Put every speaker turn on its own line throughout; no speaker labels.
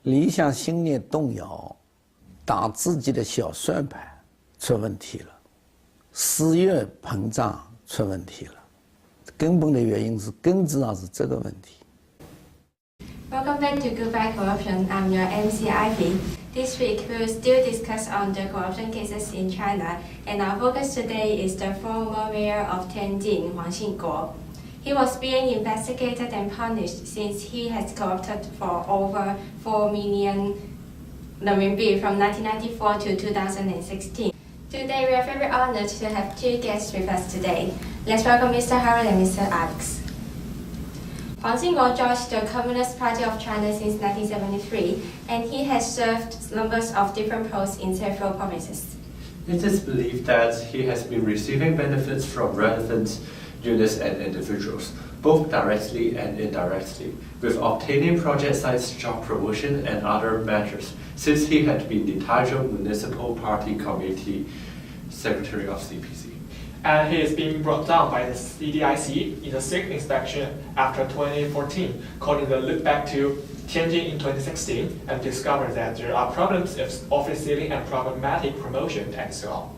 理想信念动摇，打自己的小算盘出问题了，私欲膨胀出问题了，根本的原因是根子上是这个问题。
Welcome back to Goodbye Corruption. I'm your MC Ivy. This week we will still discuss on the corruption cases in China, and our focus today is the former mayor of Tianjin, Huang Xinguo. He was being investigated and punished since he has corrupted for over 4 million RMB from 1994 to 2016. Today we are very honored to have two guests with us today. Let's welcome Mr. Harold and Mr. Alex. Huang Xinguo joined the Communist Party of China since 1973, and he has served numbers of different posts in several provinces.
It is believed that he has been receiving benefits from relevant units and individuals, both directly and indirectly, with obtaining project sites, job promotion, and other measures, since he had been the Taichung Municipal Party Committee Secretary of CPC.
And he is being brought down by the CDIC in the sixth inspection after 2014, calling the look back to Tianjin in 2016, and discovered that there are problems of office sealing and problematic promotion and so on.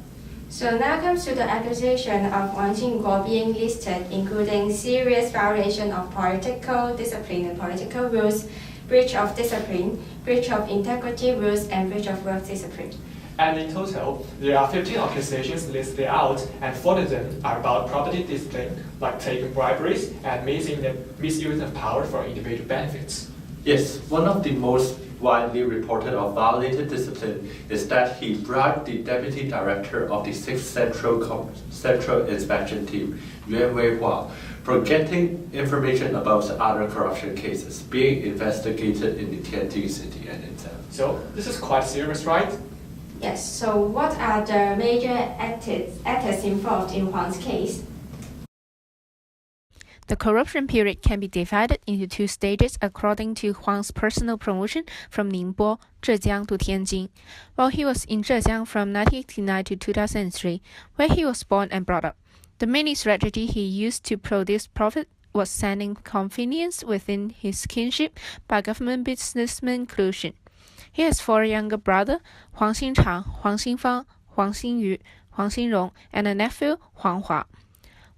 So now comes to the accusation of Huang Xinguo being listed, including serious violation of political discipline and political rules, breach of discipline, breach of integrity rules, and breach of work discipline.
And in total, there are 15 accusations listed out, and 4 of them are about property discipline, like taking briberies and misuse of power for individual benefits.
Yes, one of the most widely reported of violated discipline is that he bribed the deputy director of the 6th Central Inspection Team, Yuan Weihua, for getting information about other corruption cases being investigated in the Tianjin city and itself.
So this is quite serious, right?
Yes, so what are the major actors involved in Huang's case?
The corruption period can be divided into 2 stages according to Huang's personal promotion from Ningbo, Zhejiang to Tianjin, while he was in Zhejiang from 1989 to 2003, where he was born and brought up. The main strategy he used to produce profit was sending convenience within his kinship by government businessman collusion. He has 4 younger brothers, Huang Xinchang, Huang Xinfang, Huang Xinyu, Huang Xinrong, and a nephew, Huang Hua.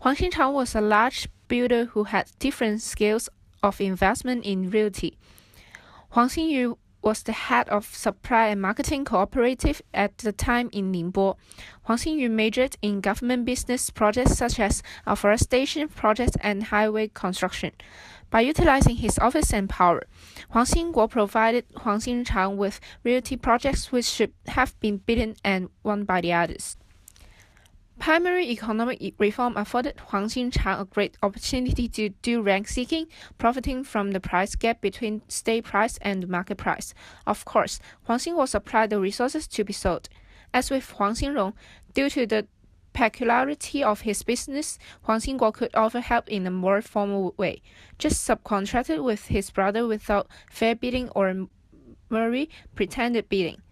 Huang Xinchang was a large builder who had different scales of investment in realty. Huang Xinyu was the head of supply and marketing cooperative at the time in Ningbo. Huang Xinyu majored in government business projects such as afforestation projects and highway construction. By utilizing his office and power, Huang Xinguo provided Huang Xinchang with realty projects which should have been bidden and won by the others. Primary economic reform afforded Huang Xinchang a great opportunity to do rank seeking, profiting from the price gap between state price and market price. Of course, Huang Xinguo supplied the resources to be sold. As with Huang Xinrong, due to the peculiarity of his business, Huang Xinguo could offer help in a more formal way, just subcontracted with his brother without fair bidding or merely pretended bidding.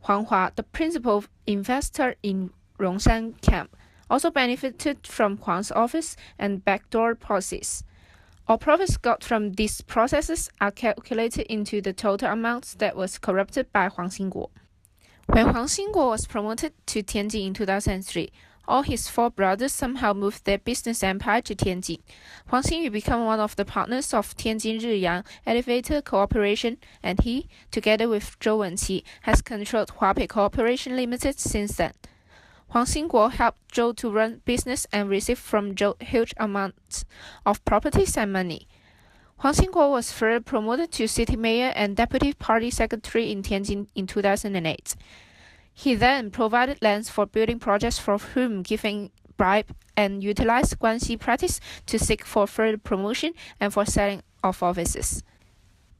Huang Hua, the principal investor in Rongshan Camp, also benefited from Huang's office and backdoor policies. All profits got from these processes are calculated into the total amounts that was corrupted by Huang Xinguo. When Huang Xinguo was promoted to Tianjin in 2003, all his 4 brothers somehow moved their business empire to Tianjin. Huang Xinyu became one of the partners of Tianjin Riyang Elevator Corporation, and he, together with Zhou Wenqi, has controlled Huapei Corporation Limited since then. Huang Xinguo helped Zhou to run business and received from Zhou huge amounts of properties and money. Huang Xinguo was further promoted to city mayor and deputy party secretary in Tianjin in 2008. He then provided lands for building projects for whom giving bribe and utilized Guanxi practice to seek for further promotion and for selling of offices.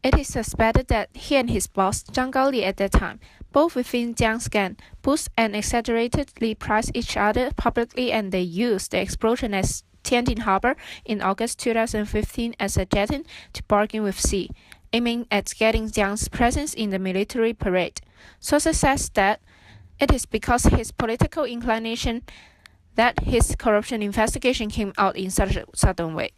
It is suspected that he and his boss, Zhang Gaoli at that time, both within Jiang's gang, boosted and exaggeratedly priced each other publicly, and they used the explosion as Tianjin Harbor in August 2015 as a jetty to bargain with Xi, aiming at getting Jiang's presence in the military parade. Sources says that it is because his political inclination that his corruption investigation came out in such a sudden way.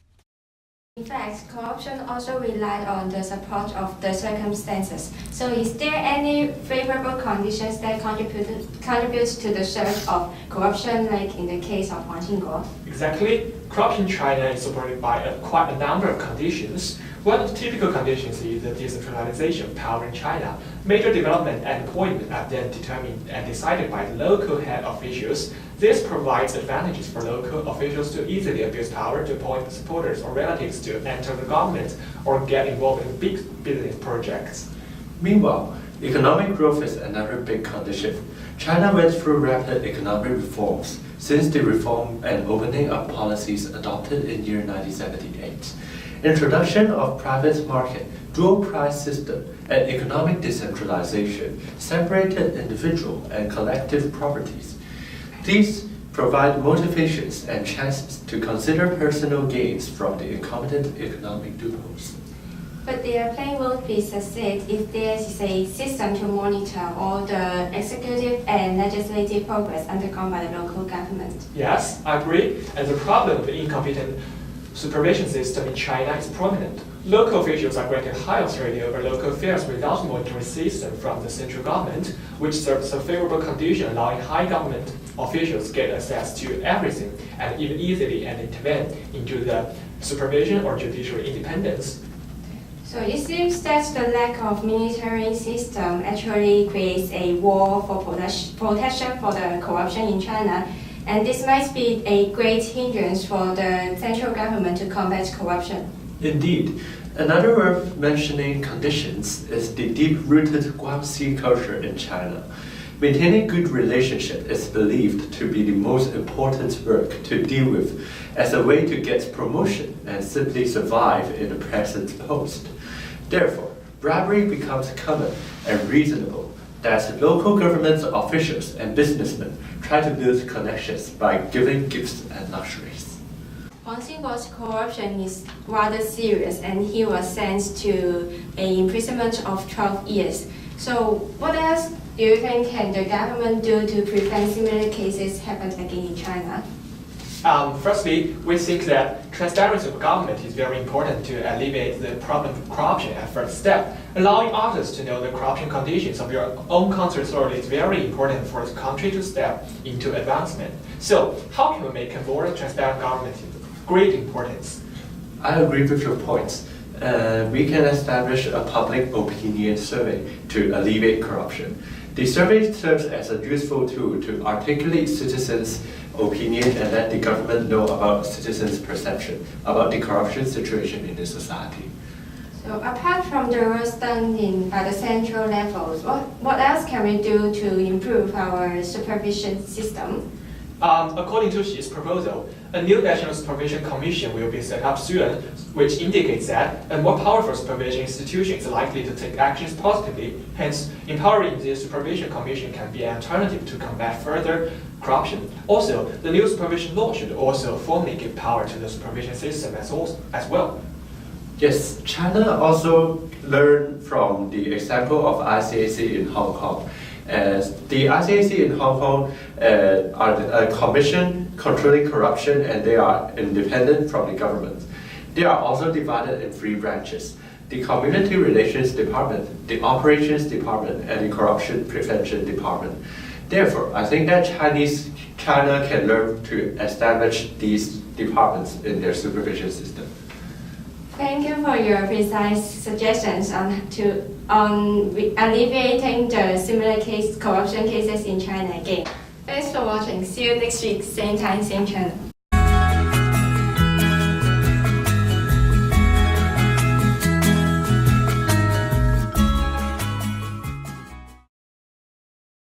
In fact, corruption also relied on the support of the circumstances. So is there any favorable conditions that contributes to the surge of corruption, like in the case of Huang Xingguo?
Exactly. Corruption in China is supported by quite a number of conditions. One of the typical conditions is the decentralization of power in China. Major development and appointment are then determined and decided by the local head officials. This provides advantages for local officials to easily abuse power to appoint supporters or relatives to enter the government or get involved in big business projects.
Meanwhile, economic growth is another big condition. China went through rapid economic reforms since the reform and opening up policies adopted in year 1978. Introduction of private market, dual price system, and economic decentralization separated individual and collective properties. These provide motivations and chances to consider personal gains from the incompetent economic loopholes.
But their plan won't be succeed if there is a system to monitor all the executive and legislative progress undergone by the local government.
Yes, I agree. And the problem of the incompetent supervision system in China is prominent. Local officials are granted high authority over local affairs without monitoring system from the central government, which serves a favorable condition allowing high government officials get access to everything and even easily and intervene into the supervision or judicial independence.
So it seems that the lack of military system actually creates a wall for protection for the corruption in China, and this might be a great hindrance for the central government to combat corruption.
Indeed, another worth mentioning conditions is the deep-rooted Guanxi culture in China. Maintaining good relationship is believed to be the most important work to deal with as a way to get promotion and simply survive in the present post. Therefore, bribery becomes common and reasonable that local government officials and businessmen try to build connections by giving gifts and luxuries.
Huang Xingguo's corruption is rather serious, and he was sentenced to an imprisonment of 12 years. So what else do you think can the government do to prevent similar cases happen again in China?
Firstly, we think that transparency of government is very important to alleviate the problem of corruption at first step. Allowing others to know the corruption conditions of your own country authority is very important for the country to step into advancement. So, how can we make a more transparent government of great importance?
I agree with your points. We can establish a public opinion survey to alleviate corruption. The survey serves as a useful tool to articulate citizens' opinion and let the government know about citizens' perception about the corruption situation in the society.
So apart from the work done by the central levels, what else can we do to improve our supervision system?
According to Xi's proposal, a new National Supervision Commission will be set up soon, which indicates that a more powerful supervision institution is likely to take actions positively. Hence, empowering the Supervision Commission can be an alternative to combat further corruption. Also, the new supervision law should also formally give power to the supervision system as well.
Yes, China also learned from the example of ICAC in Hong Kong. The ICAC in Hong Kong are a commission controlling corruption, and they are independent from the government. They are also divided in 3 branches: the Community Relations Department, the Operations Department, and the Corruption Prevention Department. Therefore, I think that China can learn to establish these departments in their supervision system.
Thank you for your precise suggestions on alleviating the similar corruption cases in China again. Thanks for watching. See you next week, same time, same channel.